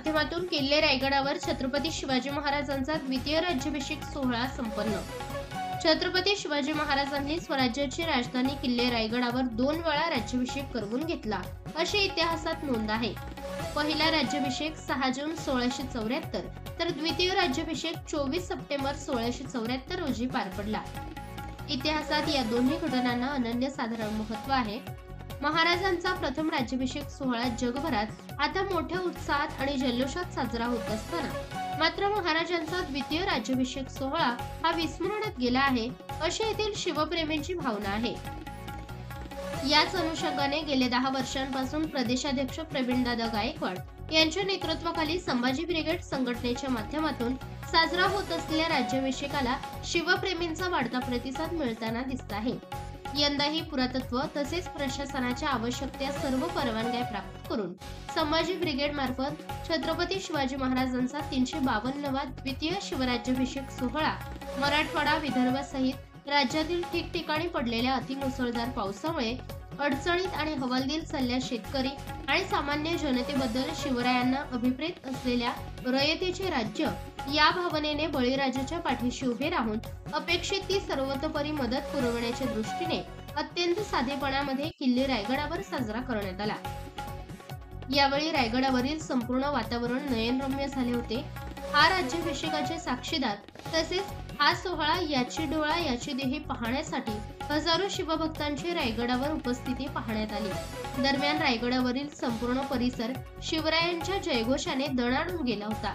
माध्यमातून किल्ले रायगडावर छत्रपती शिवाजी महाराजांचा द्वितीय राज्याभिषेक सोहळा संपन्न। छत्रपती शिवाजी महाराजांनी स्वराज्याची राजधानी किल्ले रायगडावर 2 वेळा राज्याभिषेक करवून घेतला, अशी इतिहासात नोंद आहे। पहिला राज्याभिषेक 6 जून 1674 तर द्वितीय राज्याभिषेक 24 सप्टेंबर 1674 रोजी पार पडला। इतिहासात या दोन्ही घटनांना अनन्यसाधारण महत्त्व आहे। महाराजांचा प्रथम राज्याभिषेक सोहळा जगभरात आता मोठ्या उत्साहात आणि जल्लोषात साजरा होत असताना मात्र महाराजांचा द्वितीय राज्याभिषेक सोहळा हा विस्मरणात गेला आहे, अशी येथील शिवप्रेमींची भावना आहे। याच अनुषंगाने गेले 10 वर्षांपासून प्रदेशाध्यक्ष प्रवीणदादा गायकवाड यांच्या नेतृत्वाखाली संभाजी ब्रिगेड संघटनेच्या माध्यमातून साजरा होत असलेल्या राज्याभिषेकाला शिवप्रेमींचा वाढता प्रतिसाद मिळताना दिसत आहे। यंदाही पुरातत्व तसेच प्रशासनाच्या आवश्यक त्या सर्व परवानग्या प्राप्त करून संभाजी ब्रिगेड मार्फत छत्रपती शिवाजी महाराजांचा 352वा द्वितीय शिवराज्याभिषेक सोहळा मराठवाडा विदर्भासहित राज्यातील ठिकठिकाणी पडलेल्या अतिमुसळधार पावसामुळे अडचणीत आणि हवालदिल चाललेल्या शेतकरी आणि सामान्य जनतेबद्दल शिवरायांना अभिप्रेत असलेल्या रयतेचे राज्य या भावनेने बळीराजाच्या पाठीशी उभे राहून अपेक्षित ती सर्वतोपरी मदत पुरवण्याच्या दृष्टीने अत्यंत साधेपणामध्ये किल्ले रायगडावर साजरा करण्यात आला। यावेळी रायगडावरील संपूर्ण वातावरण नयनरम्य झाले होते। हा राज्याभिषेकाचे साक्षीदार तसेच हा सोहळा याची डोळा याची देही पाहण्यासाठी हजारो शिवभक्तांची रायगडावर उपस्थिती पाहण्यात आली। दरम्यान रायगडावरील संपूर्ण परिसर शिवरायांच्या जयघोषाने दणाणून गेला होता।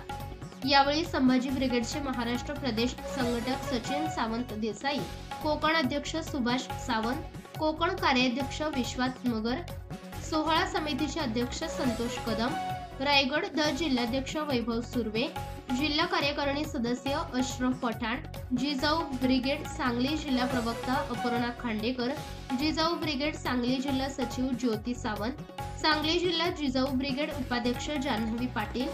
यावेळी संभाजी ब्रिगेडचे महाराष्ट्र प्रदेश संघटक सचिन सावंत देसाई, कोकण अध्यक्ष सुभाष सावंत, कोकण कार्याध्यक्ष विश्वास मगर, सोहळा समितीचे अध्यक्ष संतोष कदम, रायगड द जिल्हाध्यक्ष वैभव सुर्वे, जिल्हा कार्यकारिणी सदस्य अशरफ पठाण, जिजाऊ ब्रिगेड सांगली जिल्हा प्रवक्ता अपर्णा खांडेकर, जिजाऊ ब्रिगेड सांगली जिल्हा सचिव ज्योती सावंत, सांगली जिल्हा जिजाऊ ब्रिगेड उपाध्यक्ष जान्हवी पाटील,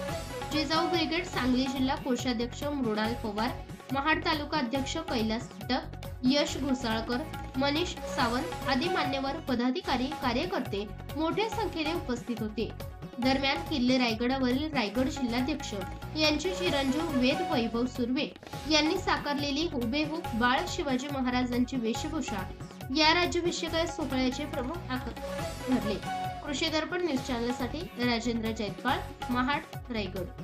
जिजाऊ ब्रिगेड सांगली जिल्हा कोषाध्यक्ष मृणाल पवार, महाड तालुका अध्यक्ष कैलास टिटक, यश घोसाळकर, मनीष सावंत आदी मान्यवर पदाधिकारी कार्यकर्ते मोठ्या संख्येने उपस्थित होते। दरम्यान किल्ले रायगडावरील रायगड जिल्हाध्यक्ष यांचे चिरंजीव वेद वैभव सुर्वे यांनी साकारलेली हुबेहूब बाळ शिवाजी महाराजांची वेशभूषा या राज्याभिषेक सोहळ्याचे प्रमुख आकर्षण ठरले। कृषी दर्पण न्यूज चॅनलसाठी राजेंद्र जैतपाळ, महाड, रायगड।